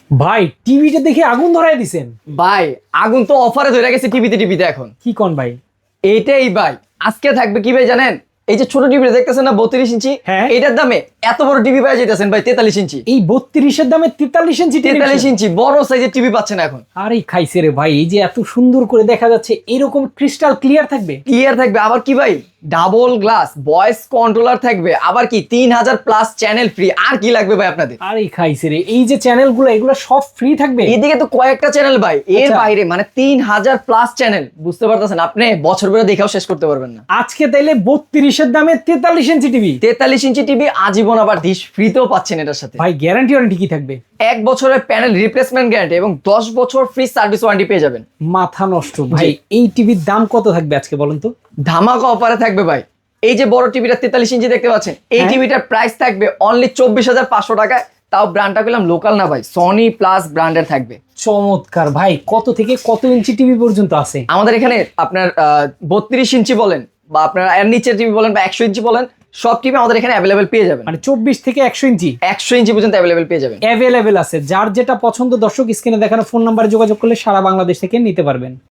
ভাই টিভিতে দেখে আগুন ধরায় দিছেন। ভাই আগুন তো অফারে ধরে গেছে টিভিতে এখন। কি কোন ভাই? এইটাই ভাই আজকে থাকবে কি ভাই জানেন? এই যে ছোট টিভি দেখতেছেন না 32 ইঞ্চি, হ্যাঁ। এটার দামে এত বড় টিভি পাই যেতেছেন ভাই 43 ইঞ্চি। এই 32-এর দামে 43 ইঞ্চি 43 ইঞ্চি বড় সাইজের টিভি পাচ্ছেন এখন। আরে খাইছে রে ভাই, এই যে এত সুন্দর করে দেখা যাচ্ছে, এরকম ক্রিস্টাল ক্লিয়ার থাকবে। ক্লিয়ার থাকবে, আবার কি ভাই ডাবল গ্লাস ভয়েস কন্ট্রোলার থাকবে, আবার কি 3000 প্লাস চ্যানেল ফ্রি। আর কি লাগবে ভাই আপনাদের? আরে খাইছে রে, এই যে চ্যানেলগুলো এগুলো সব ফ্রি থাকবে। এদিকে তো কয়েকটা চ্যানেল ভাই, এর আচ্ছা। বাইরে মানে 3000 প্লাস চ্যানেল। বুঝতে পারতেছেন, আপনি বছর ভরে দেখেও শেষ করতে পারবেন না। আজকে তাইলে 32-এর দামে 43 ইঞ্চি টিভি। 43 ইঞ্চি টিভি আজীবন, আবার ডিশ ফ্রিতেও পাচ্ছেন এটার সাথে। ভাই গ্যারান্টি ওয়ারেন্টি কি থাকবে? 1 বছরের প্যানেল রিপ্লেসমেন্ট গ্যারান্টি এবং 10 বছর ফ্রি সার্ভিস ওয়ারেন্টি পেয়ে যাবেন। মাথা নষ্ট ভাই। এই টিভির দাম কত থাকবে আজকে বলেন তো? ধামাকা অফারে থাকবে ভাই। এই যে বড় টিভিটা 43 ইঞ্চি দেখতে পাচ্ছেন, এই হ্যাঁ। টিভিটার প্রাইস থাকবে অনলি 24,500 টাকায়। তাও ব্র্যান্ডটা পেলাম লোকাল না ভাই, সনি প্লাস ব্র্যান্ডের থাকবে। চমৎকার ভাই। কত থেকে কত ইঞ্চি টিভি পর্যন্ত আছে? আমাদের এখানে আপনার 32 ইঞ্চি বলেন বা আপনার এর নিচের টিভি বলেন বা 100 ইঞ্চি বলেন, সব টিভি আমাদের এখানে অ্যাভেলেবেল পেয়ে যাবেন। মানে 24 থেকে 100 ইঞ্চি 100 ইঞ্চি পর্যন্ত অ্যাভেলেবেল পেয়ে যাবেন। অ্যাভেলেবেল আছে। যার যেটা পছন্দ দর্শক স্ক্রিনে দেখানো ফোন নাম্বারে যোগাযোগ করলে সারা বাংলাদেশ থেকে নিতে পারবেন।